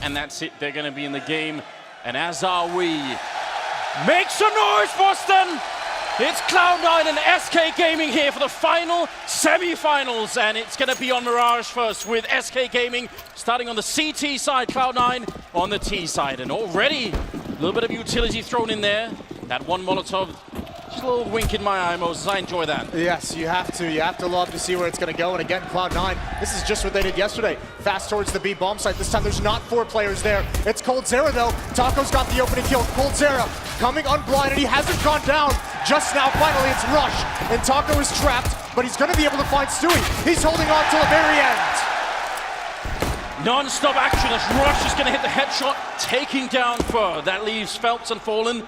and that's it. They're going to be in the game, and as are we. Make some noise, Boston! It's Cloud9 and SK Gaming here for the final semi-finals, and it's going to be on Mirage first with SK Gaming starting on the CT side, Cloud9 on the T side, and already a little bit of utility thrown in there. That one Molotov, just a little wink in my eye, Moses. I enjoy that. Yes, you have to. You have to love to see where it's going to go. And again, Cloud9, this is just what they did yesterday. Fast towards the B bomb site. This time there's not 4 players there. It's coldzera though. Taco's got the opening kill. coldzera coming unblinded. He hasn't gone down. Just now, finally, it's Rush. And Taco is trapped, but he's going to be able to find Stewie. He's holding on till the very end. Non-stop action as Rush is going to hit the headshot, taking down Fur. That leaves Phelps and Fallen.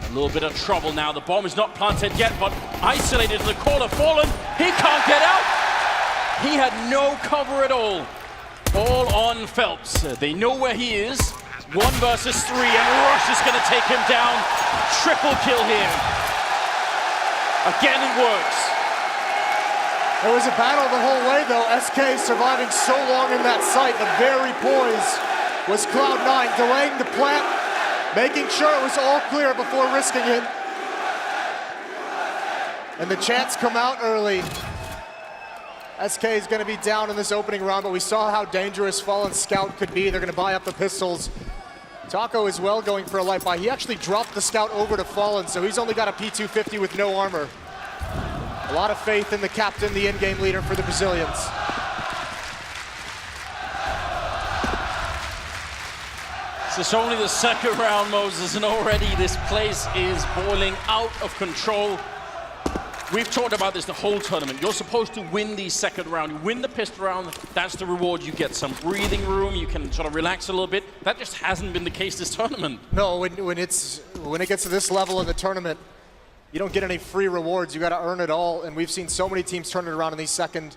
A little bit of trouble now. The bomb is not planted yet, but isolated in the corner. Fallen, he can't get out. He had no cover at all. All on Phelps. They know where he is. 1 versus 3, and Rush is going to take him down. Triple kill here. Again, it works. It was a battle the whole way, though. SK surviving so long in that site. The very poise was Cloud9, delaying the plant, making sure it was all clear before risking it. And the chants come out early. SK is going to be down in this opening round, but we saw how dangerous Fallen Scout could be. They're going to buy up the pistols. Taco as well going for a light buy. He actually dropped the Scout over to Fallen, so he's only got a P250 with no armor. A lot of faith in the captain, the in-game leader for the Brazilians. It's only the second round, Moses, and already this place is boiling out of control. We've talked about this the whole tournament. You're supposed to win the second round. You win the pistol round, that's the reward. You get some breathing room, you can sort of relax a little bit. That just hasn't been the case this tournament. No, when it gets to this level in the tournament, you don't get any free rewards. You got to earn it all, and we've seen so many teams turn it around in these second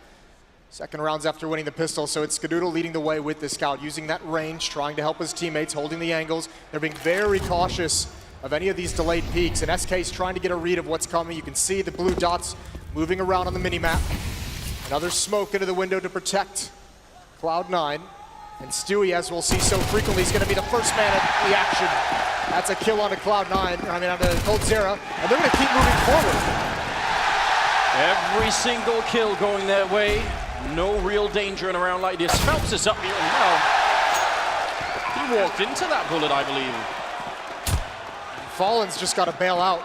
rounds after winning the pistol. So it's Skadoodle leading the way with the Scout, using that range, trying to help his teammates, holding the angles. They're being very cautious of any of these delayed peaks, and SK's trying to get a read of what's coming. You can see the blue dots moving around on the minimap. Another smoke into the window to protect Cloud9. And Stewie, as we'll see so frequently, is going to be the first man at the action. That's a kill onto Cloud9, onto coldzera, and they're going to keep moving forward. Every single kill going their way. No real danger in a round like this. Phelps is up here, and well, he walked into that bullet, I believe. Fallen's just got to bail out.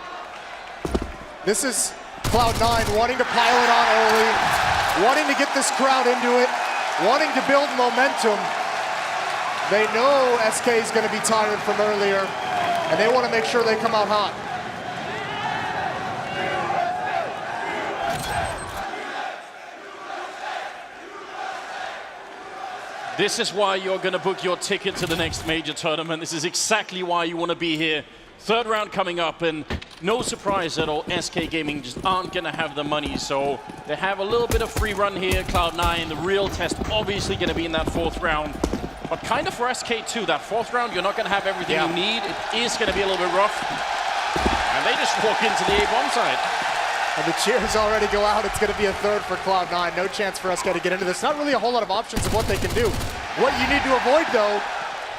This is Cloud9 wanting to pile it on early, wanting to get this crowd into it, wanting to build momentum. They know SK is going to be tired from earlier, and they want to make sure they come out hot. This is why you're going to book your ticket to the next major tournament. This is exactly why you want to be here. Third round coming up, and no surprise at all, SK Gaming just aren't going to have the money, so they have a little bit of free run here. Cloud9, the real test obviously going to be in that 4th round, but kind of for SK too. That 4th round, you're not going to have everything you need. It is going to be a little bit rough, and they just walk into the A-bomb side. And the cheers already go out. It's going to be a third for Cloud9. No chance for SK to get into this. Not really a whole lot of options of what they can do. What you need to avoid, though,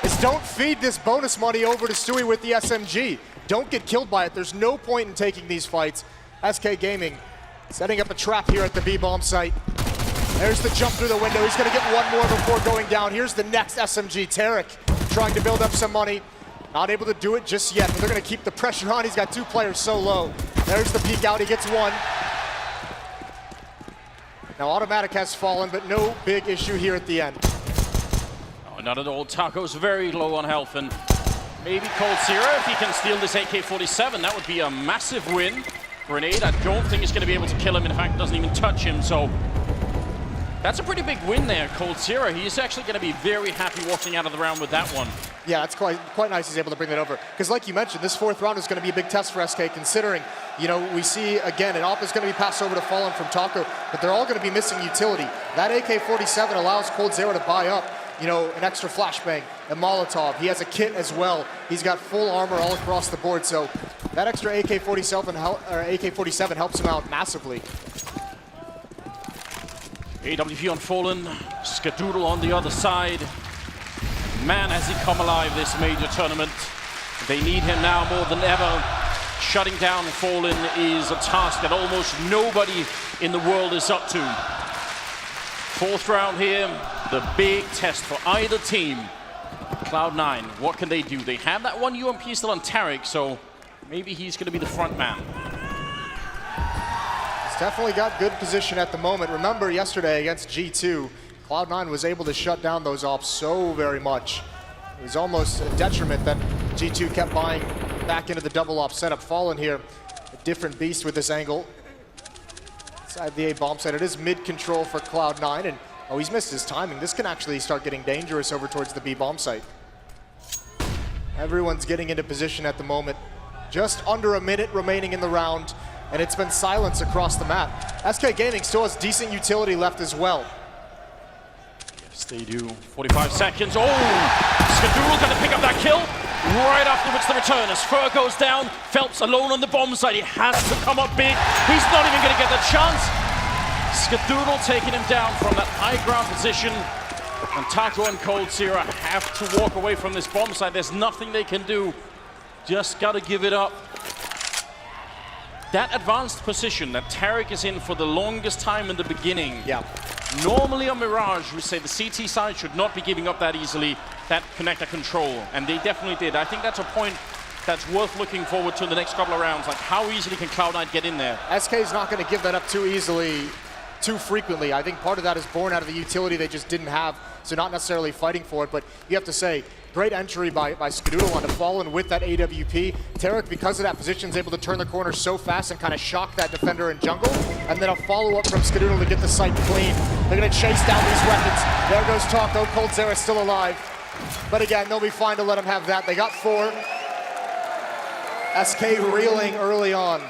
is don't feed this bonus money over to Stewie with the SMG. Don't get killed by it. There's no point in taking these fights. SK Gaming setting up a trap here at the B-bomb site. There's the jump through the window. He's going to get one more before going down. Here's the next SMG. Tarek trying to build up some money. Not able to do it just yet, but they're going to keep the pressure on. He's got 2 players so low. There's the peek out. He gets 1. Now Automatic has fallen, but no big issue here at the end. Oh, not at all. Taco's very low on health, and maybe coldzera, if he can steal this AK-47, that would be a massive win. Grenade, I don't think it's going to be able to kill him. In fact, it doesn't even touch him, so that's a pretty big win there, coldzera. He's actually going to be very happy walking out of the round with that one. Yeah, it's quite nice he's able to bring that over. Because like you mentioned, this 4th round is going to be a big test for SK, considering, you know, we see, again, an op is going to be passed over to Fallen from Taco, but they're all going to be missing utility. That AK-47 allows coldzera to buy up, you know, an extra flashbang, a Molotov. He has a kit as well. He's got full armor all across the board, so that extra AK-47 helps him out massively. AWP on Fallen, Skadoodle on the other side. Man, has he come alive this major tournament. They need him now more than ever. Shutting down Fallen is a task that almost nobody in the world is up to. Fourth round here, the big test for either team. Cloud9, what can they do? They have that one UMP still on Tarek, so maybe he's going to be the front man. He's definitely got good position at the moment. Remember yesterday against G2, Cloud9 was able to shut down those ops so very much. It was almost a detriment that G2 kept buying back into the double op setup. Fallen here, a different beast with this angle. Inside the A bomb site, it is mid-control for Cloud9, and oh, he's missed his timing. This can actually start getting dangerous over towards the B bomb site. Everyone's getting into position at the moment. Just under a minute remaining in the round, and it's been silence across the map. SK Gaming still has decent utility left as well. Yes, they do. 45 seconds. Oh! Skadoodle gonna pick up that kill. Right afterwards, the return as Fur goes down. Phelps alone on the bomb site. He has to come up big. He's not even gonna get the chance. Skadoodle taking him down from that high ground position. And Taco and Cold Zero have to walk away from this bomb site. There's nothing they can do. Just gotta give it up. That advanced position that Tarek is in for the longest time in the beginning. Yeah. Normally on Mirage, we say the CT side should not be giving up that easily, that connector control, and they definitely did. I think that's a point that's worth looking forward to in the next couple of rounds. Like, how easily can Cloud9 get in there? SK is not going to give that up too easily, too frequently. I think part of that is born out of the utility they just didn't have, so not necessarily fighting for it, but you have to say, great entry by Skadoodle onto Fallen with that AWP. Tarek, because of that position, is able to turn the corner so fast and kind of shock that defender in jungle, and then a follow-up from Skadoodle to get the site clean. They're going to chase down these weapons. There goes Taco. Cold Zera still alive. But again, they'll be fine to let him have that. They got 4. SK reeling early on.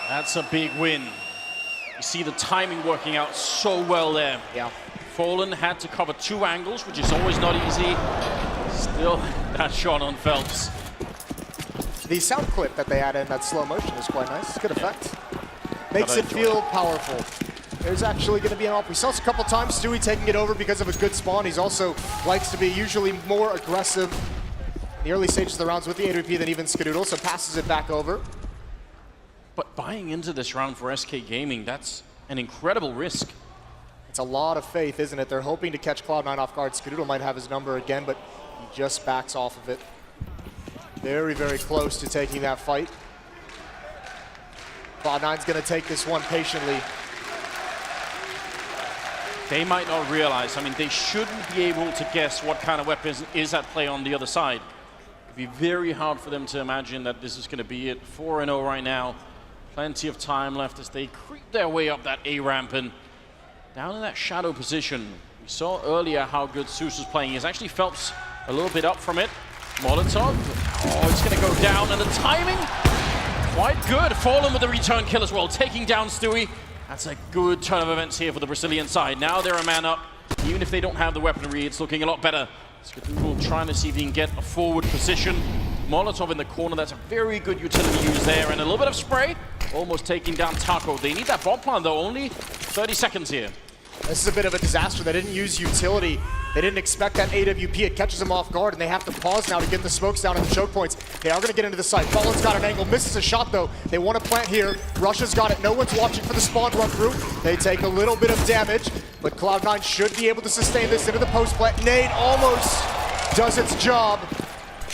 That's a big win. You see the timing working out so well there. Yeah. Fallen had to cover 2 angles, which is always not easy. Still, that shot on Phelps. The sound clip that they added in that slow motion is quite nice. Good effect. Makes it feel powerful. There's actually going to be an op. We saw this a couple times. Stewie taking it over because of a good spawn. He's also likes to be usually more aggressive in the early stages of the rounds with the AWP than even Skadoodle, so passes it back over. But buying into this round for SK Gaming, that's an incredible risk. It's a lot of faith, isn't it? They're hoping to catch Cloud9 off guard. Skadoodle might have his number again, but he just backs off of it. Very, very close to taking that fight. Cloud9's going to take this one patiently. They might not realize, I mean, they shouldn't be able to guess what kind of weapon is at play on the other side. It'd be very hard for them to imagine that this is going to be it. 4-0 right now. Plenty of time left as they creep their way up that A ramp and down in that shadow position. We saw earlier how good Zeus was playing. He's actually Phelps a little bit up from it. Molotov, oh, it's going to go down, and the timing, quite good. Fallen with the return kill as well, taking down Stewie. That's a good turn of events here for the Brazilian side. Now they're a man up. Even if they don't have the weaponry, it's looking a lot better. Skadoodle trying to see if he can get a forward position. Molotov in the corner, that's a very good utility use there, and a little bit of spray. Almost taking down Taco. They need that bomb plant though, only 30 seconds here. This is a bit of a disaster. They didn't use utility. They didn't expect that AWP. It catches them off guard, and they have to pause now to get the smokes down and the choke points. They are going to get into the site. Fallen's got an angle, misses a shot though. They want to plant here. Russia's got it. No one's watching for the spawn run through. They take a little bit of damage, but Cloud9 should be able to sustain this into the post plant. Nade almost does its job.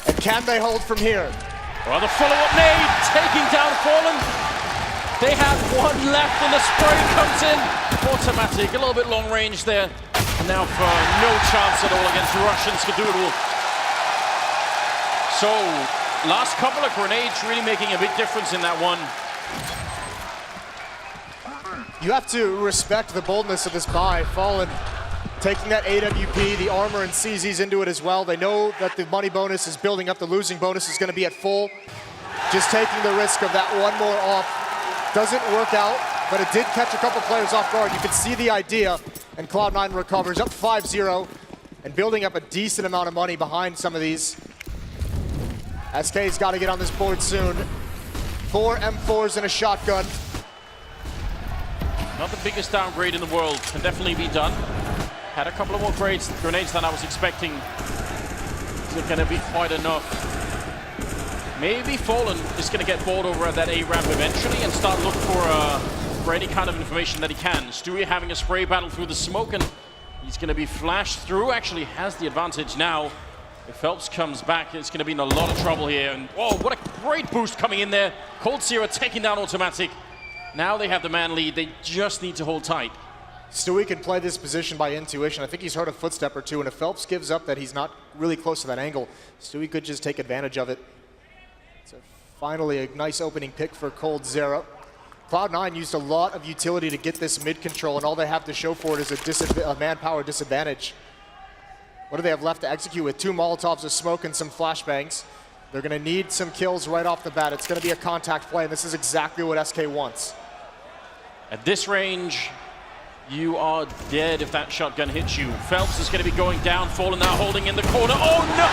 And can they hold from here? Well, the follow-up nade, taking down Fallen. They have 1 left, and the spray comes in. Automatic, a little bit long range there. And now for no chance at all against Russian Skadoodle. So, last couple of grenades really making a big difference in that one. You have to respect the boldness of this buy. Fallen taking that AWP, the armor, and CZs into it as well. They know that the money bonus is building up. The losing bonus is going to be at full. Just taking the risk of that one more off. Doesn't work out, but it did catch a couple players off guard. You can see the idea, and Cloud9 recovers up 5-0 and building up a decent amount of money behind some of these. SK's got to get on this board soon. 4 M4s and a shotgun. Not the biggest downgrade in the world. Can definitely be done. Had a couple of more grenades than I was expecting. Is it going to be quite enough? Maybe Fallen is going to get bored over at that A ramp eventually and start looking for any kind of information that he can. Stewie having a spray battle through the smoke, and he's going to be flashed through. Actually has the advantage now. If Phelps comes back, it's going to be in a lot of trouble here. And oh, what a great boost coming in there. coldzera taking down Automatic. Now they have the man lead. They just need to hold tight. Stewie can play this position by intuition. I think he's heard a footstep or two, and if Phelps gives up that he's not really close to that angle, Stewie could just take advantage of it. So finally a nice opening pick for coldzera. Cloud9 used a lot of utility to get this mid control, and all they have to show for it is a manpower disadvantage. What do they have left to execute with? 2 Molotovs of smoke and some flashbangs. They're going to need some kills right off the bat. It's going to be a contact play, and this is exactly what SK wants. At this range, you are dead if that shotgun hits you. Phelps is going to be going down, Fallen now holding in the corner. Oh no!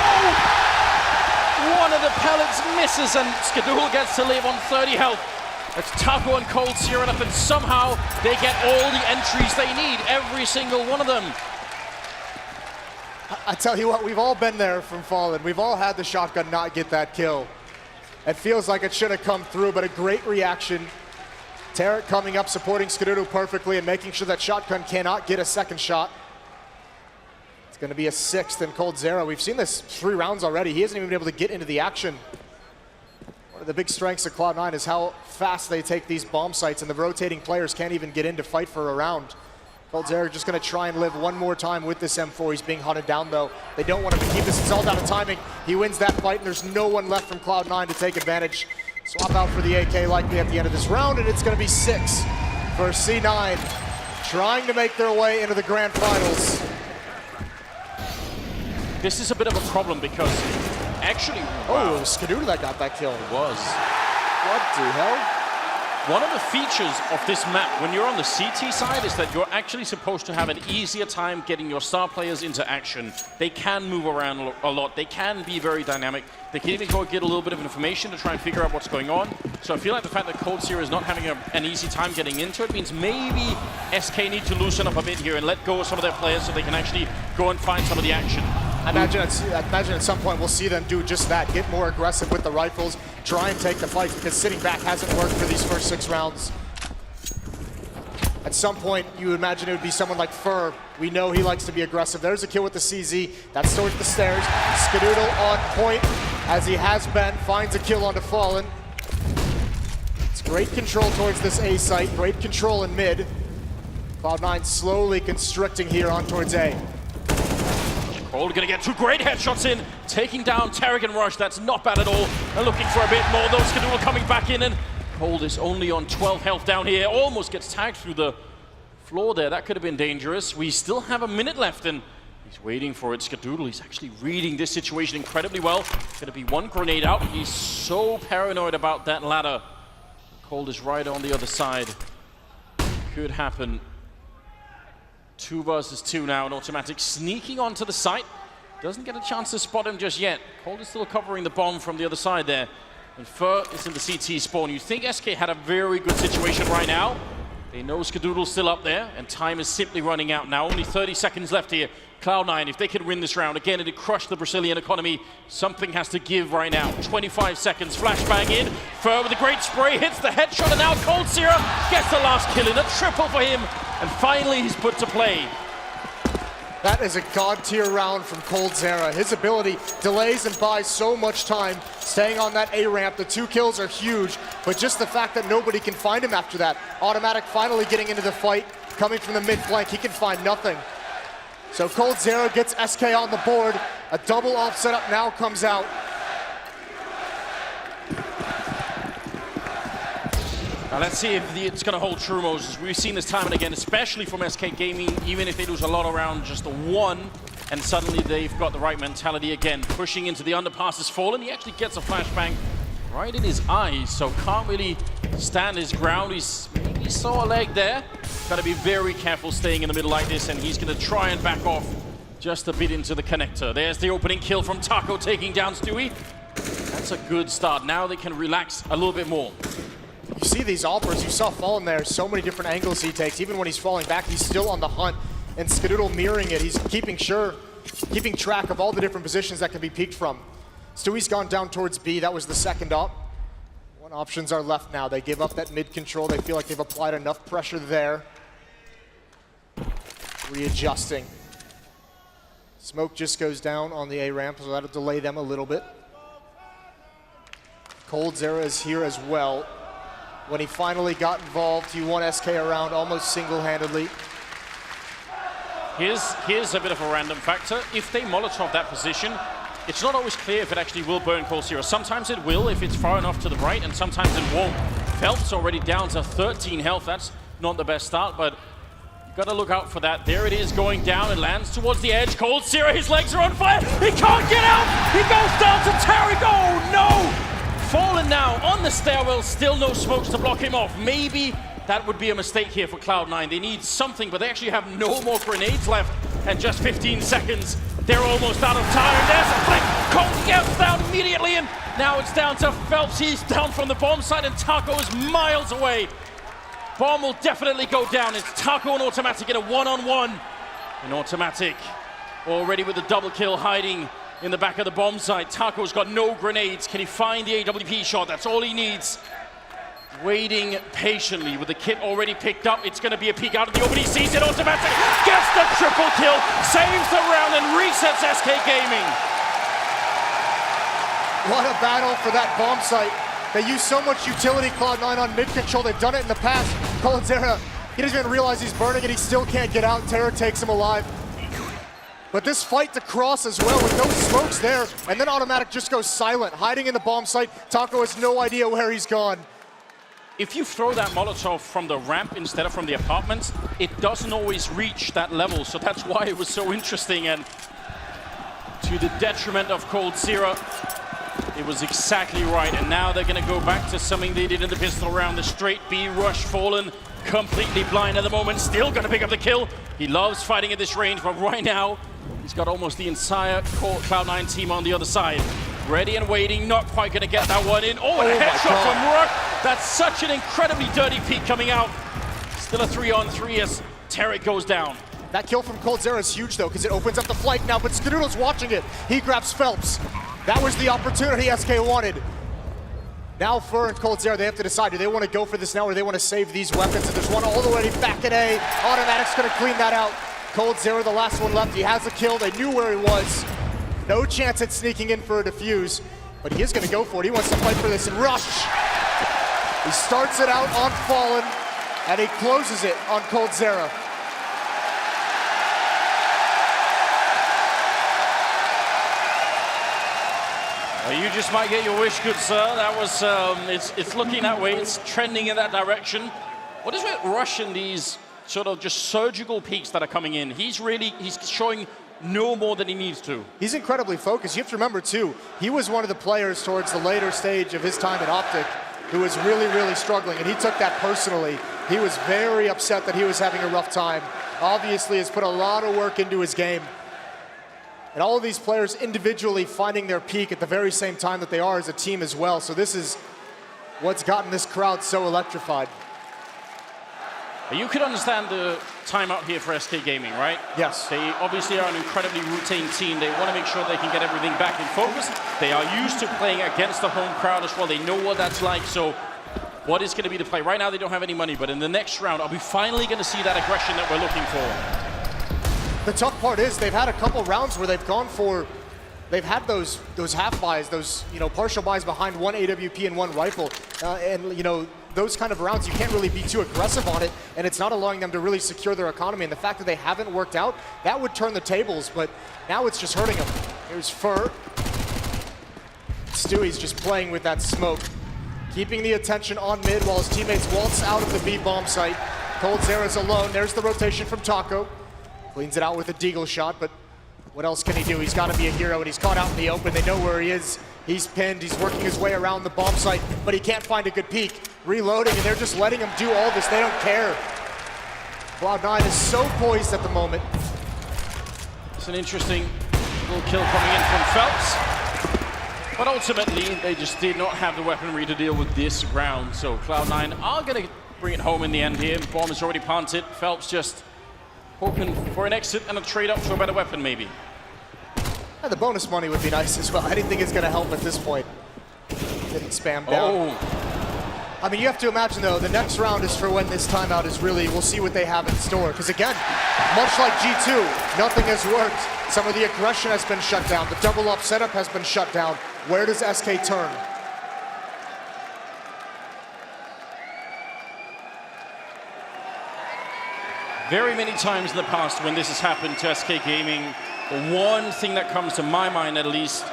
One of the pellets misses, and Skadoodle gets to live on 30 health. It's Taco and coldzera up, and somehow they get all the entries they need, every single one of them. I tell you what, we've all been there from Fallen. We've all had the shotgun not get that kill. It feels like it should have come through, but a great reaction. Tarek coming up, supporting Skadoodle perfectly and making sure that shotgun cannot get a second shot. It's going to be a 6th in coldzera. We've seen this 3 rounds already. He hasn't even been able to get into the action. One of the big strengths of Cloud9 is how fast they take these bomb sites, and the rotating players can't even get in to fight for a round. coldzera just going to try and live one more time with this M4. He's being hunted down, though. They don't want him to keep this. It's all down to timing. He wins that fight, and there's no one left from Cloud9 to take advantage. Swap out for the AK likely at the end of this round, and it's going to be 6 for C9, trying to make their way into the grand finals. This is a bit of a problem because actually, wow. Oh, it was Skadoodle that got that kill. It was. What the hell? One of the features of this map, when you're on the CT side, is that you're actually supposed to have an easier time getting your star players into action. They can move around a lot. They can be very dynamic. They can even go get a little bit of information to try and figure out what's going on. So I feel like the fact that coldzera is not having an easy time getting into it means maybe SK need to loosen up a bit here and let go of some of their players so they can actually go and find some of the action. I imagine at some point we'll see them do just that, get more aggressive with the rifles, try and take the fights, because sitting back hasn't worked for these first 6 rounds. At some point, you would imagine it would be someone like Fur. We know he likes to be aggressive. There's a kill with the CZ. That's towards the stairs. Skadoodle on point, as he has been, finds a kill onto Fallen. It's great control towards this A site, great control in mid. Cloud9 slowly constricting here on towards A. Cold gonna get 2 great headshots in, taking down Tarek and Rush. That's not bad at all. They're looking for a bit more, though. Skadoodle coming back in, and Cold is only on 12 health down here. Almost gets tagged through the floor there. That could have been dangerous. We still have a minute left, and he's waiting for it. Skadoodle, he's actually reading this situation incredibly well. Gonna be 1 grenade out. He's so paranoid about that ladder. Cold is right on the other side. Could happen. 2 versus 2 now, and Automatic sneaking onto the site. Doesn't get a chance to spot him just yet. Cold is still covering the bomb from the other side there. And Fur is in the CT spawn. You think SK had a very good situation right now. They know Skadoodle's still up there, and time is simply running out now. Only 30 seconds left here. Cloud9, if they could win this round, again, it'd crush the Brazilian economy. Something has to give right now. 25 seconds, flashbang in. Fur with a great spray, hits the headshot, and now coldzera gets the last kill in. A triple for him, and finally he's put to play. That is a god-tier round from coldzera. His ability delays and buys so much time, staying on that A ramp. The 2 kills are huge, but just the fact that nobody can find him after that. Automatic finally getting into the fight, coming from the mid flank. He can find nothing. So coldzera gets SK on the board. A double off setup now comes out. Now let's see if it's going to hold true, Moses. We've seen this time and again, especially from SK Gaming, even if they lose a lot around just a 1, and suddenly they've got the right mentality again. Pushing into the underpass is Fallen. He actually gets a flashbang right in his eyes, so can't really stand his ground. He's maybe saw a leg there. Got to be very careful staying in the middle like this, and he's going to try and back off just a bit into the connector. There's the opening kill from Taco, taking down Stewie. That's a good start. Now they can relax a little bit more. You see these Alpers, you saw Fallen there, so many different angles he takes. Even when he's falling back, he's still on the hunt. And Skadoodle mirroring it, he's keeping track of all the different positions that can be peeked from. Stewie's gone down towards B, that was the second op. What options are left now? They give up that mid control, they feel like they've applied enough pressure there. Readjusting. Smoke just goes down on the A ramp, so that'll delay them a little bit. coldzera is here as well. When he finally got involved, he won SK around almost single-handedly. Here's a bit of a random factor. If they Molotov that position, it's not always clear if it actually will burn coldzera. Sometimes it will if it's far enough to the right, and sometimes it won't. Phelps already down to 13 health. That's not the best start, but you gotta look out for that. There it is going down. It lands towards the edge. coldzera, his legs are on fire. He can't get out. He goes down to Tarek. Oh no! Fallen now on the stairwell. Still no smokes to block him off. Maybe that would be a mistake here for Cloud9. They need something, but they actually have no more grenades left and just 15 seconds. They're almost out of time. There's a flick. Colt gets down immediately, and now it's down to Phelps. He's down from the bomb site, and Taco is miles away. Bomb will definitely go down. It's Taco and Automatic in a one-on-one. And Automatic already with the double kill hiding in the back of the bomb site. Taco's got no grenades. Can he find the AWP shot? That's all he needs. Waiting patiently with the kit already picked up. It's going to be a peek out of the open. He sees it. Automatic gets the triple kill, saves the round, and resets SK Gaming. What a battle for that bomb site. They use so much utility, Cloud9, on mid control. They've done it in the past. coldzera, he doesn't even realize he's burning it. He still can't get out. Terror takes him alive. But this fight to cross as well with no smokes there, and then Automatic just goes silent, hiding in the bomb site. Taco has no idea where he's gone. If you throw that Molotov from the ramp instead of from the apartments, it doesn't always reach that level, so that's why it was so interesting, and to the detriment of coldzera, it was exactly right. And now they're gonna go back to something they did in the pistol round, the straight B rush. Fallen completely blind at the moment, still gonna pick up the kill. He loves fighting at this range, but right now, he's got almost the entire Cloud9 team on the other side. Ready and waiting, not quite gonna get that one in. Oh, and a headshot from Rook. That's such an incredibly dirty peek coming out. Still a 3-on-3 as Tarek goes down. That kill from coldzera is huge though, because it opens up the flank now, but Skadoodle's watching it. He grabs Phelps. That was the opportunity SK wanted. Now Fur and coldzera, they have to decide, do they want to go for this now or do they want to save these weapons? And there's one all the way back in A. Automatic's gonna clean that out. coldzera, the last one left, he has a kill. They knew where he was. No chance at sneaking in for a defuse, but he is gonna go for it. He wants to fight for this and rush. He starts it out on Fallen, and he closes it on coldzera. Well, you just might get your wish, good sir. That was, it's looking that way. It's trending in that direction. What is with Rush and these sort of just surgical peaks that are coming in? He's showing no more than he needs to. He's incredibly focused. You have to remember too, he was one of the players towards the later stage of his time at Optic who was really, really struggling, and he took that personally. He was very upset that he was having a rough time. Obviously has put a lot of work into his game. And all of these players individually finding their peak at the very same time that they are as a team as well. So this is what's gotten this crowd so electrified. You could understand the timeout here for SK Gaming, right? Yes. They obviously are an incredibly routine team. They want to make sure they can get everything back in focus. They are used to playing against the home crowd as well. They know what that's like. So what is going to be the play? Right now they don't have any money, but in the next round, are we finally going to see that aggression that we're looking for? The tough part is they've had a couple rounds where they've gone for, they've had those half buys, those partial buys behind one AWP and one rifle, and those kind of rounds, you can't really be too aggressive on it, and it's not allowing them to really secure their economy. And the fact that they haven't worked out, that would turn the tables, but now it's just hurting them. Here's Fur. Stewie's just playing with that smoke, keeping the attention on mid while his teammates waltz out of the B bomb site. coldzera's alone. There's the rotation from Taco. Cleans it out with a deagle shot, but what else can he do? He's got to be a hero, and he's caught out in the open. They know where he is. He's pinned. He's working his way around the bomb site, but he can't find a good peek. Reloading, and they're just letting him do all this. They don't care. Cloud9 is so poised at the moment. It's an interesting little kill coming in from Phelps. But ultimately, they just did not have the weaponry to deal with this round. So Cloud9 are going to bring it home in the end here. Bomb is already planted. Phelps just hoping for an exit and a trade up to a better weapon, maybe. Yeah, the bonus money would be nice as well. I didn't think it's going to help at this point. Getting spammed down. Oh. I mean, you have to imagine, though, the next round is for when this timeout is really, we'll see what they have in store. Because again, much like G2, nothing has worked. Some of the aggression has been shut down. The double up setup has been shut down. Where does SK turn? Very many times in the past when this has happened to SK Gaming, the one thing that comes to my mind at least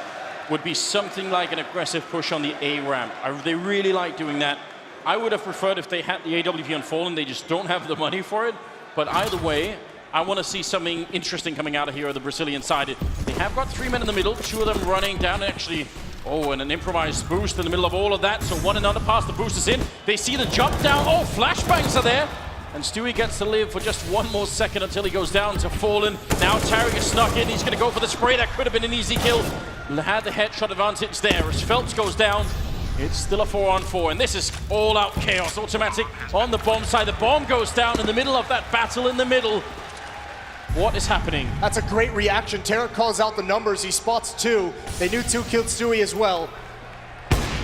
would be something like an aggressive push on the A ramp. They really like doing that. I would have preferred if they had the AWP on Fallen. They just don't have the money for it. But either way, I want to see something interesting coming out of here on the Brazilian side. They have got 3 men in the middle, 2 of them running down actually. Oh, and an improvised boost in the middle of all of that. So one and another pass, the boost is in. They see the jump down. Oh, flashbangs are there. And Stewie gets to live for just 1 more second until he goes down to Fallen. Now Tarek is snuck in. He's going to go for the spray. That could have been an easy kill. Had the headshot advantage there. As Phelps goes down, it's still a 4-on-4. And this is all-out chaos. Automatic on the bomb side. The bomb goes down in the middle of that battle in the middle. What is happening? That's a great reaction. Tarek calls out the numbers. He spots 2. They knew 2 killed Stewie as well.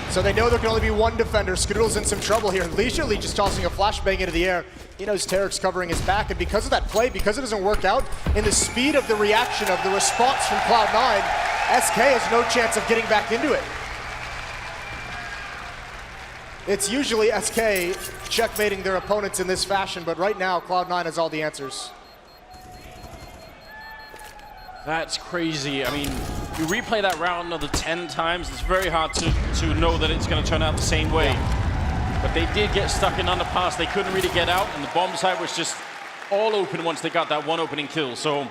So they know there can only be 1 defender. Skadoodle's in some trouble here. Leisurely just tossing a flashbang into the air. He knows Tarek's covering his back, and because of that play, because it doesn't work out, in the speed of the reaction of the response from Cloud9, SK has no chance of getting back into it. It's usually SK checkmating their opponents in this fashion, but right now, Cloud9 has all the answers. That's crazy. I mean, you replay that round another 10 times, it's very hard to know that it's going to turn out the same way. Yeah. But they did get stuck in underpass. They couldn't really get out, and the bomb side was just all open once they got that 1 opening kill. So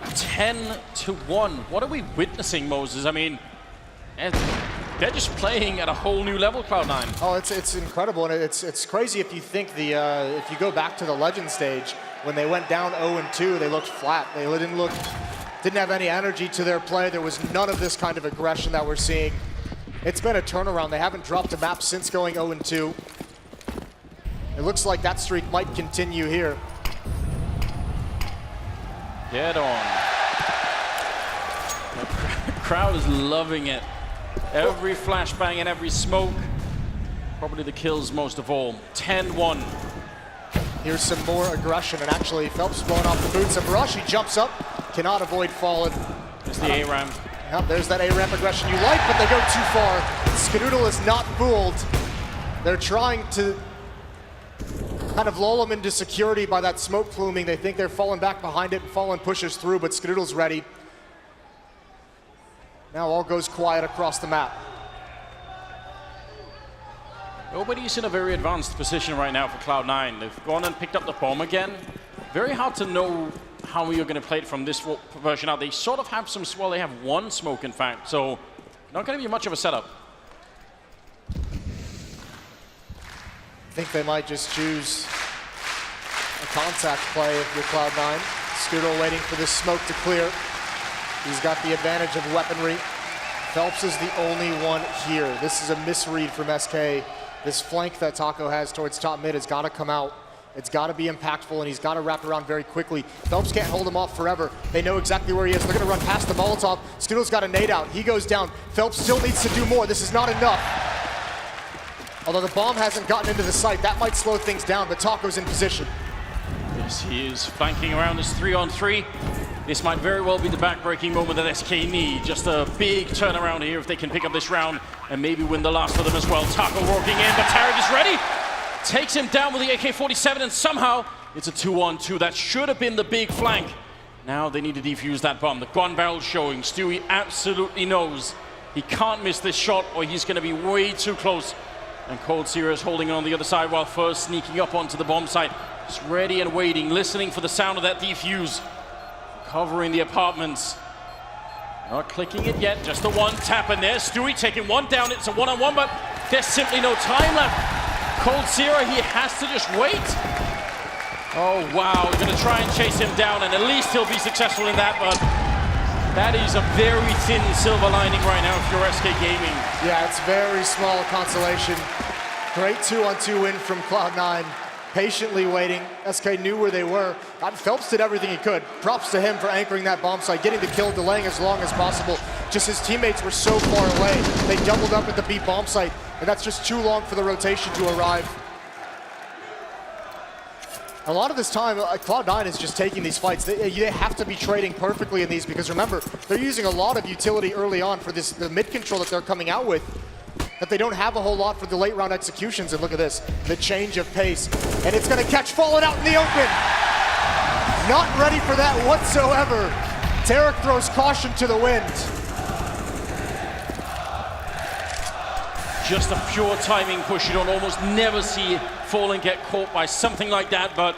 10-1. What are we witnessing, Moses? I mean, they're just playing at a whole new level, Cloud9. Oh, it's incredible, and it's crazy if you think if you go back to the Legend stage, when they went down 0-2, they looked flat. They didn't have any energy to their play. There was none of this kind of aggression that we're seeing. It's been a turnaround. They haven't dropped a map since going 0-2. It looks like that streak might continue here. Get on. The crowd is loving it. Every flashbang and every smoke. Probably the kills most of all. 10-1. Here's some more aggression, and actually Phelps blowing off the boots. And Barashi jumps up, cannot avoid Fallen. There's the A-ramp. Yep, there's that A-ramp aggression you like, but they go too far. Skadoodle is not fooled. They're trying to kind of lull him into security by that smoke pluming. They think they're falling back behind it, and Fallen pushes through, but Skadoodle's ready. Now all goes quiet across the map. Nobody's in a very advanced position right now for Cloud9. They've gone and picked up the bomb again. Very hard to know how you're going to play it from this version out. They sort of have some, well, they have 1 smoke, in fact, so not going to be much of a setup. I think they might just choose a contact play if you're Cloud9. Skadoodle waiting for this smoke to clear. He's got the advantage of weaponry. Phelps is the only one here. This is a misread from SK. This flank that Taco has towards top mid has got to come out. It's got to be impactful, and he's got to wrap around very quickly. Phelps can't hold him off forever. They know exactly where he is. They're going to run past the Molotov. Skadoodle's got a nade out. He goes down. Phelps still needs to do more. This is not enough. Although the bomb hasn't gotten into the site, that might slow things down, but Taco's in position. Yes, he is flanking around this 3-on-3. This might very well be the back-breaking moment that SK need. Just a big turnaround here if they can pick up this round and maybe win the last of them as well. Taco walking in, but Tarek is ready. Takes him down with the AK-47, and somehow it's a 2-on-2. That should have been the big flank. Now they need to defuse that bomb. The gun barrel showing. Stewie absolutely knows he can't miss this shot or he's going to be way too close. And Cold Serious holding on the other side while first sneaking up onto the bomb site. Just ready and waiting, listening for the sound of that defuse. Covering the apartments. Not clicking it yet, just the 1 tap in there. Stewie taking 1 down. It's a 1-on-1, but there's simply no time left. Cold Zero, he has to just wait. Oh, wow. Going to try and chase him down, and at least he'll be successful in that, but That is a very thin silver lining right now if you're SK Gaming. Yeah, it's very small consolation. Great 2-on-2 win from Cloud9. Patiently waiting. SK knew where they were. Phelps did everything he could. Props to him for anchoring that bomb site, getting the kill, delaying as long as possible. Just his teammates were so far away. They doubled up at the B bomb site, and that's just too long for the rotation to arrive. A lot of this time, Cloud9 is just taking these fights. They have to be trading perfectly in these because remember, they're using a lot of utility early on for the mid control that they're coming out with, that they don't have a whole lot for the late round executions. And look at this, the change of pace. And it's gonna catch Fallen out in the open. Not ready for that whatsoever. Tarek throws caution to the wind. Just a pure timing push. You don't almost never see Fallen get caught by something like that, but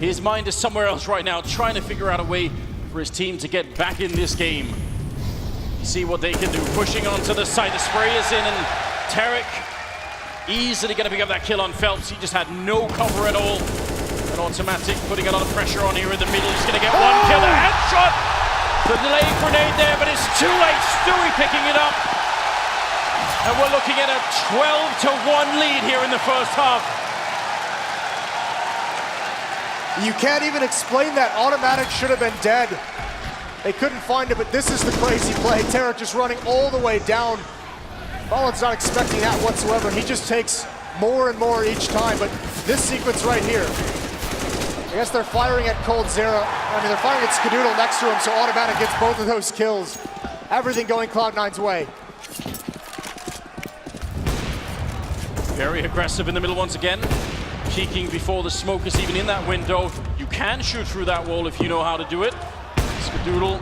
his mind is somewhere else right now, trying to figure out a way for his team to get back in this game. See what they can do. Pushing onto the side, the spray is in, and Tarek easily going to pick up that kill on Phelps. He just had no cover at all. An automatic putting a lot of pressure on here in the middle. He's going to get one kill, a headshot. The delayed grenade there, but it's too late. Stewie picking it up. And we're looking at a 12-1 lead here in the first half. You can't even explain that. Automatic should have been dead. They couldn't find it, but this is the crazy play. Tarek just running all the way down. Fallen's not expecting that whatsoever. He just takes more and more each time, but this sequence right here, I guess they're firing at Cold Zero. I mean, they're firing at Skadoodle next to him, so Automatic gets both of those kills. Everything going Cloud9's way. Very aggressive in the middle once again. Peeking before the smoke is even in that window. You can shoot through that wall if you know how to do it. Skadoodle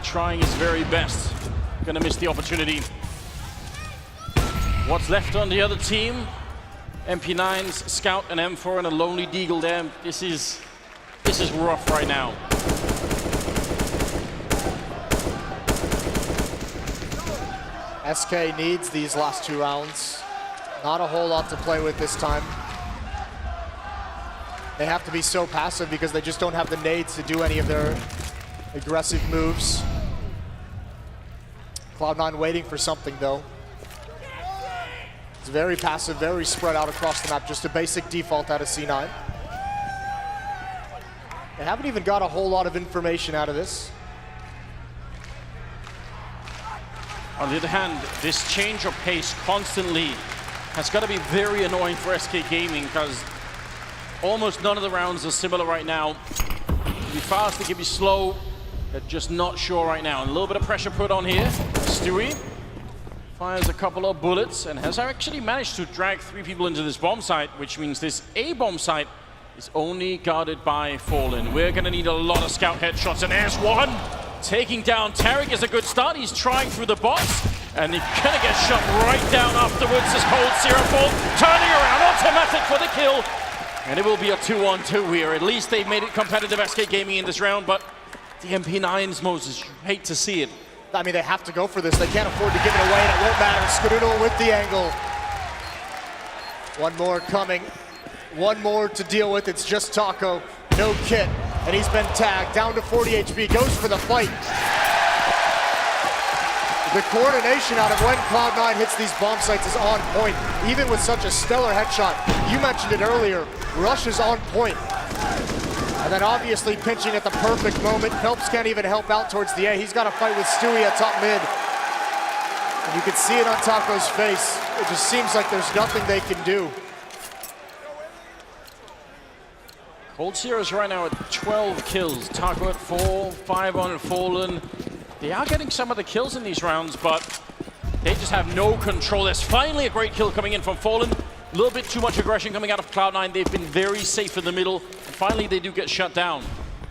trying his very best. Gonna miss the opportunity. What's left on the other team? MP9's Scout and M4 and a lonely Deagle there. This is rough right now. SK needs these last 2 rounds. Not a whole lot to play with this time. They have to be so passive because they just don't have the nades to do any of their aggressive moves. Cloud9 waiting for something though. It's very passive, very spread out across the map, just a basic default out of C9. They haven't even got a whole lot of information out of this. On the other hand, this change of pace constantly has got to be very annoying for SK Gaming because almost none of the rounds are similar right now. It can be fast, it can be slow. They're just not sure right now. And a little bit of pressure put on here. Stewie fires a couple of bullets and has actually managed to drag 3 people into this bomb site, which means this A bomb site is only guarded by Fallen. We're going to need a lot of scout headshots, and there's one. Taking down Tarek is a good start. He's trying through the box, and he's going to get shot right down afterwards as Cold Zero falls. Turning around, automatic for the kill. And it will be a 2-on-2 here. At least they've made it competitive, SK Gaming, in this round, but the MP9s, Moses, you hate to see it. I mean, they have to go for this. They can't afford to give it away, and it won't matter. Skadoodle with the angle. One more coming. One more to deal with. It's just Taco. No kit. And he's been tagged. Down to 40 HP. Goes for the fight. The coordination out of when Cloud9 hits these bomb sites is on point. Even with such a stellar headshot. You mentioned it earlier. Rush is on point. And then obviously pinching at the perfect moment. Phelps can't even help out towards the A. He's got to fight with Stewie at top mid. And you can see it on Taco's face. It just seems like there's nothing they can do. Cold Zero's right now at 12 kills. Taco at 4, 5 on Fallen. They are getting some of the kills in these rounds, but they just have no control. There's finally a great kill coming in from Fallen. A little bit too much aggression coming out of Cloud9. They've been very safe in the middle. And finally, they do get shut down.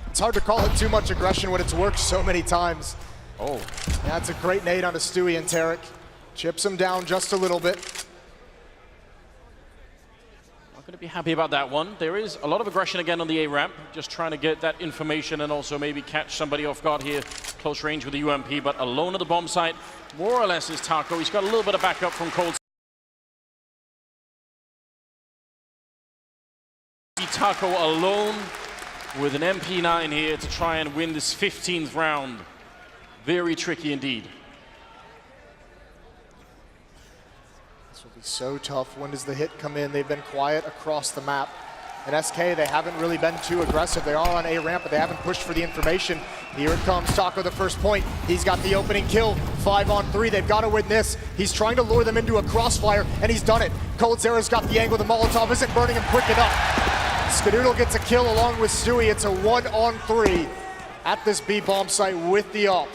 It's hard to call it too much aggression when it's worked so many times. Oh. That's a great nade onto Stewie and Tarek. Chips him down just a little bit. Not going to be happy about that one. There is a lot of aggression again on the A ramp. Just trying to get that information and also maybe catch somebody off guard here. Close range with the UMP, but alone at the bomb site. More or less is Taco. He's got a little bit of backup from Cold. Taco alone with an MP9 here to try and win this 15th round. Very tricky indeed. This will be so tough. When does the hit come in? They've been quiet across the map. And SK, they haven't really been too aggressive. They are on A ramp, but they haven't pushed for the information. Here it comes, Taco the first point. He's got the opening kill, 5-on-3. They've got to win this. He's trying to lure them into a crossfire, and he's done it. coldzera's got the angle. The Molotov isn't burning him quick enough. Skadoodle gets a kill along with Stewie. It's a 1-on-3 at this B bomb site with the ult.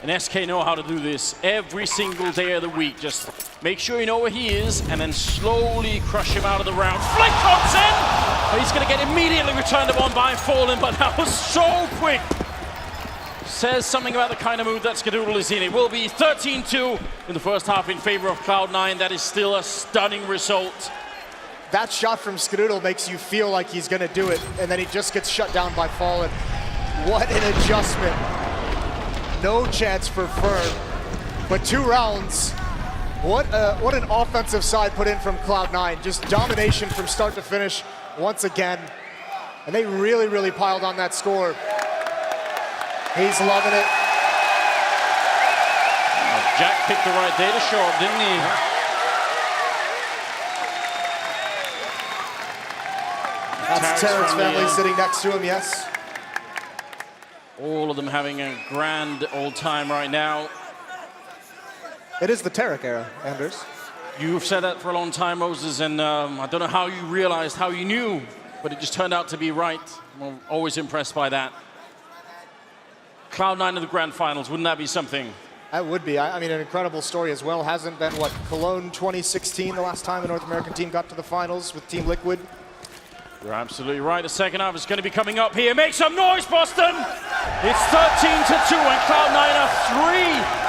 And SK know how to do this every single day of the week. Just make sure you know where he is and then slowly crush him out of the round. Flick comes in! Oh, he's going to get immediately returned upon by Fallen, but that was so quick. Says something about the kind of mood that Skadoodle is in. It will be 13-2 in the first half in favor of Cloud9. That is still a stunning result. That shot from Skadoodle makes you feel like he's going to do it, and then he just gets shut down by Fallen. What an adjustment. No chance for Fern, but 2 rounds. What an offensive side put in from Cloud9. Just domination from start to finish once again. And they really, really piled on that score. He's loving it. Oh, Jack picked the right day to show up, didn't he? That's Tarek's family sitting next to him, yes. All of them having a grand old time right now. It is the Tarek era, Anders. You've said that for a long time, Moses, and I don't know how you realized, how you knew, but it just turned out to be right. I'm always impressed by that. Cloud9 in the grand finals, wouldn't that be something? That would be. I mean, an incredible story as well. Hasn't been, what, Cologne 2016, the last time a North American team got to the finals with Team Liquid? You're absolutely right. The second half is going to be coming up here. Make some noise, Boston! It's 13-2, and Cloud9 are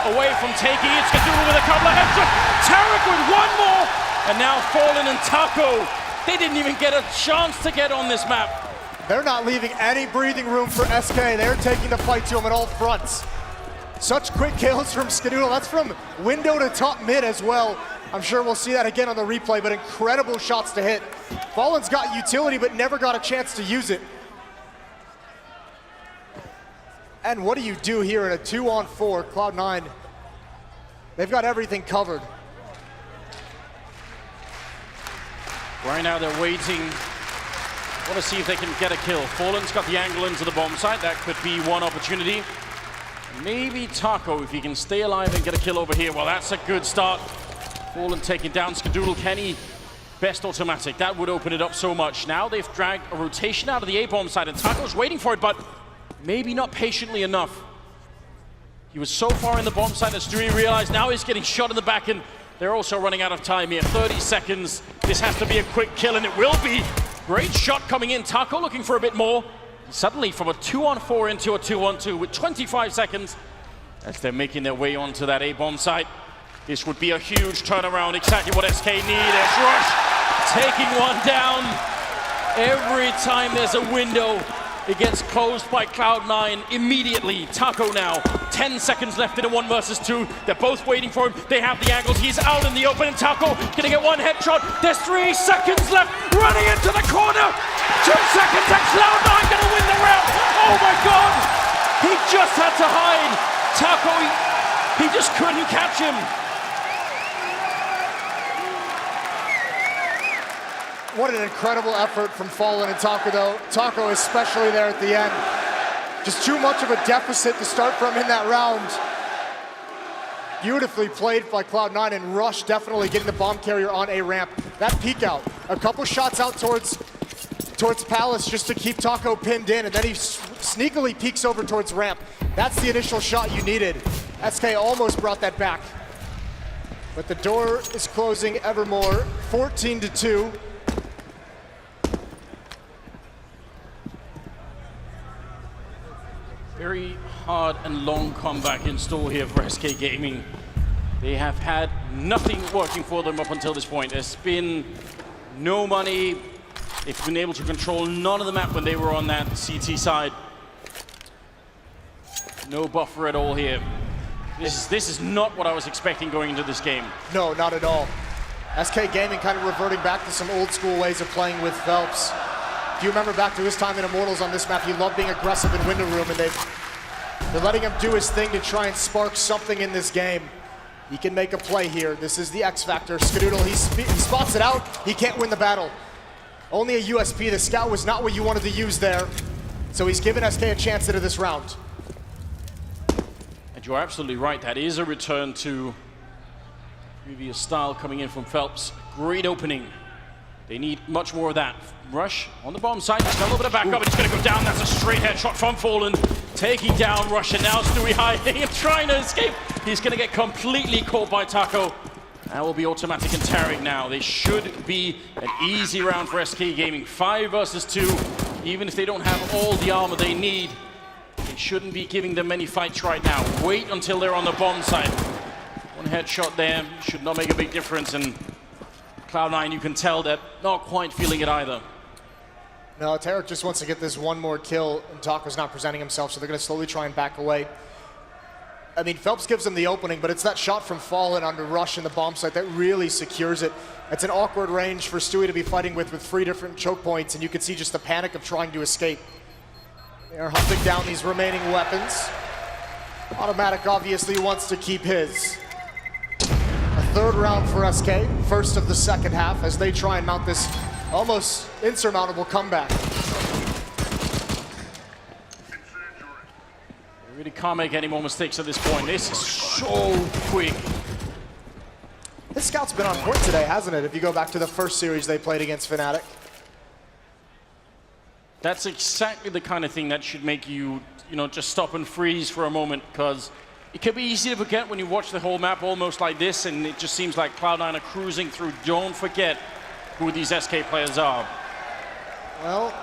3 away from taking it. Skadoodle with a couple of headshots. Tarek with 1 more, and now Fallen and Taco. They didn't even get a chance to get on this map. They're not leaving any breathing room for SK. They're taking the fight to him at all fronts. Such quick kills from Skadoodle. That's from window to top mid as well. I'm sure we'll see that again on the replay, but incredible shots to hit. Fallen's got utility, but never got a chance to use it. And what do you do here in a 2-on-4? Cloud9, they've got everything covered. Right now they're waiting. Want to see if they can get a kill. Fallen's got the angle into the bomb site. That could be one opportunity. Maybe Taco, if he can stay alive and get a kill over here. Well, that's a good start. Fallen taking down Skadoodle. Kenny, best automatic. That would open it up so much. Now they've dragged a rotation out of the A-bomb side, and Taco's waiting for it, but maybe not patiently enough. He was so far in the bomb site that Stewie realized now he's getting shot in the back, and they're also running out of time here. 30 seconds. This has to be a quick kill, and it will be. Great shot coming in. Taco looking for a bit more. Suddenly from a 2-on-4 into a 2-on-2 with 25 seconds as they're making their way onto that A-bomb site. This would be a huge turnaround, exactly what SK need. There's Rush taking one down. Every time there's a window, it gets closed by Cloud9 immediately. Taco now, 10 seconds left in a 1 versus 2. They're both waiting for him. They have the angles. He's out in the open, and Taco gonna get 1 headshot. There's 3 seconds left, running into the corner. 2 seconds, and Cloud9 gonna win the round. Oh my God! He just had to hide. Taco, he just couldn't catch him. What an incredible effort from Fallen and Taco, though. Taco especially there at the end. Just too much of a deficit to start from in that round. Beautifully played by Cloud9, and Rush definitely getting the bomb carrier on A ramp. That peek out, a couple shots out towards Palace just to keep Taco pinned in, and then he sneakily peeks over towards ramp. That's the initial shot you needed. SK almost brought that back. But the door is closing ever more. 14-2. Very hard and long comeback in store here for SK Gaming. They have had nothing working for them up until this point. There's been no money. They've been able to control none of the map when they were on that CT side. No buffer at all here. This is not what I was expecting going into this game. No, not at all. SK Gaming kind of reverting back to some old school ways of playing with Phelps. If you remember back to his time in Immortals on this map, he loved being aggressive in window room, and they've They're letting him do his thing to try and spark something in this game. He can make a play here. This is the X factor. Skadoodle, he spots it out. He can't win the battle. Only a USP. The scout was not what you wanted to use there. So he's given SK a chance into this round. And you're absolutely right. That is a return to previous style coming in from Phelps. Great opening. They need much more of that. Rush on the bomb side. Just got a little bit of backup, and he's going to go down. That's a straight headshot from Fallen. Taking down Rush, and now Stewie hiding and trying to escape. He's going to get completely caught by Taco. That will be automatic and Tarek now. They should be an easy round for SK Gaming. 5 versus 2. Even if they don't have all the armor they need, they shouldn't be giving them many fights right now. Wait until they're on the bomb side. One headshot there should not make a big difference, and Cloud9, you can tell that not quite feeling it either. No, Tarek just wants to get this one more kill, and Taco's not presenting himself, so they're going to slowly try and back away. I mean, Phelps gives them the opening, but it's that shot from Fallen onto Rush in the bomb site that really secures it. It's an awkward range for Stewie to be fighting with 3 different choke points, and you can see just the panic of trying to escape. They are hunting down these remaining weapons. Automatic obviously wants to keep his. A third round for SK, first of the second half, as they try and mount this almost insurmountable comeback. They really can't make any more mistakes at this point. This is so quick. This scout's been on point today, hasn't it? If you go back to the first series they played against Fnatic. That's exactly the kind of thing that should make you, just stop and freeze for a moment, because it can be easy to forget when you watch the whole map almost like this, and it just seems like Cloud9 are cruising through. Don't forget who these SK players are. Well,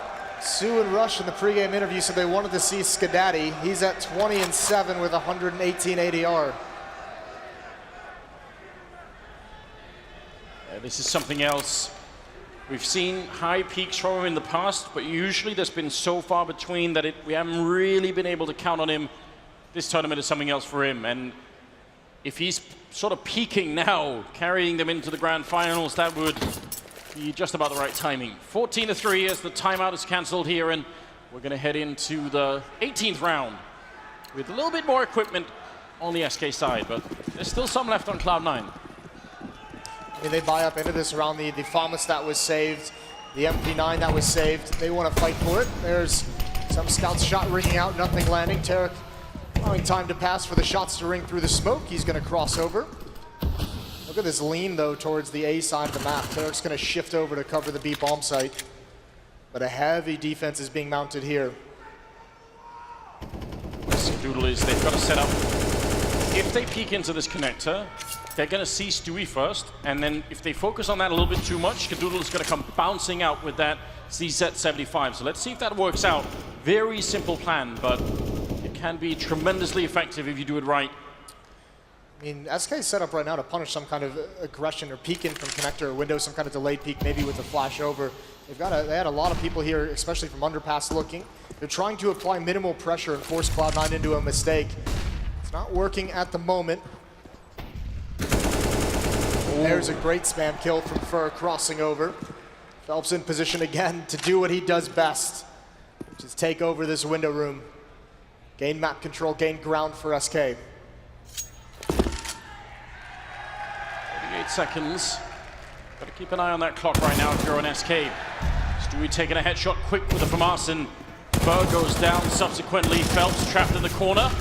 Sue and Rush in the pregame interview said they wanted to see Skadaddy. He's at 20-7 with 118 ADR. This is something else. We've seen high peaks from him in the past, but usually there's been so far between that we haven't really been able to count on him. This tournament is something else for him, and if he's sort of peaking now, carrying them into the grand finals, that would be just about the right timing. 14-3 as the timeout is cancelled here, and we're going to head into the 18th round with a little bit more equipment on the SK side, but there's still some left on Cloud9. I mean, they buy up into this around the FAMAS that was saved, the MP9 that was saved. They want to fight for it. There's some scouts shot ringing out, nothing landing. Tarek allowing time to pass for the shots to ring through the smoke. He's going to cross over. Look at this lean, though, towards the A side of the map. Tarek's going to shift over to cover the B bomb site. But a heavy defense is being mounted here. Doodle is, they've got to set up. If they peek into this connector, they're going to see Stewie first, and then if they focus on that a little bit too much, Skadoodle is going to come bouncing out with that CZ75. So let's see if that works out. Very simple plan, but it can be tremendously effective if you do it right. I mean, SK is set up right now to punish some kind of aggression or peek in from connector or window, some kind of delayed peek, maybe with a flash over. They had a lot of people here, especially from underpass looking. They're trying to apply minimal pressure and force Cloud9 into a mistake. It's not working at the moment. There's a great spam kill from Fur crossing over. Phelps in position again to do what he does best, which is take over this window room. Gain map control, gain ground for SK. 38 seconds. Got to keep an eye on that clock right now if you're on SK. Stewie taking a headshot quick with the FAMAS, and Fur goes down subsequently. Phelps trapped in the corner.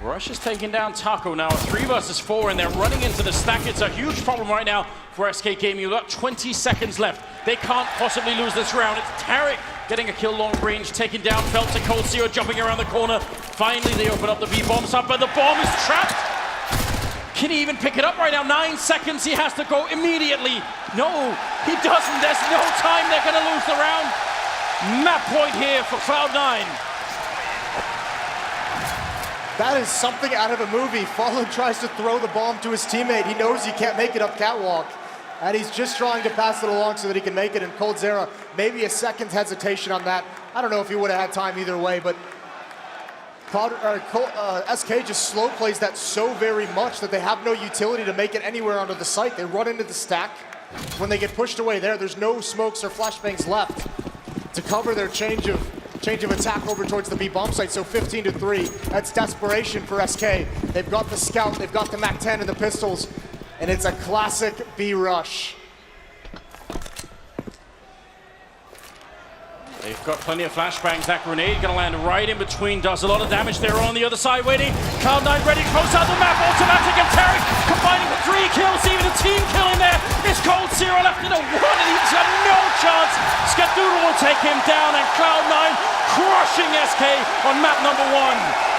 Rush is taking down Taco now, 3 versus 4, and they're running into the stack. It's a huge problem right now for SK Gaming. We've got 20 seconds left. They can't possibly lose this round. It's Tarek getting a kill long range, taking down Phelps and Cold Zero, jumping around the corner. Finally, they open up the B bombs up, but the bomb is trapped. Can he even pick it up right now? 9 seconds, he has to go immediately. No, he doesn't. There's no time. They're going to lose the round. Map point here for Cloud9. That is something out of a movie. Fallen tries to throw the bomb to his teammate. He knows he can't make it up catwalk, and he's just trying to pass it along so that he can make it. And Cold Zera, maybe a second's hesitation on that. I don't know if he would have had time either way, but SK just slow plays that so very much that they have no utility to make it anywhere onto the site. They run into the stack. When they get pushed away there's no smokes or flashbangs left to cover their change of change of attack over towards the B bomb site, so 15-3. That's desperation for SK. They've got the scout, they've got the MAC-10 and the pistols, and it's a classic B rush. They've got plenty of flashbangs. That grenade gonna land right in between, does a lot of damage there on the other side waiting. Cloud9 ready, close out the map, automatic and Tarek combining with 3 kills, even a team kill in there. It's Cold Zero left in a 1 and he's got no chance. Skadoodle will take him down and Cloud9 crushing SK on map number 1.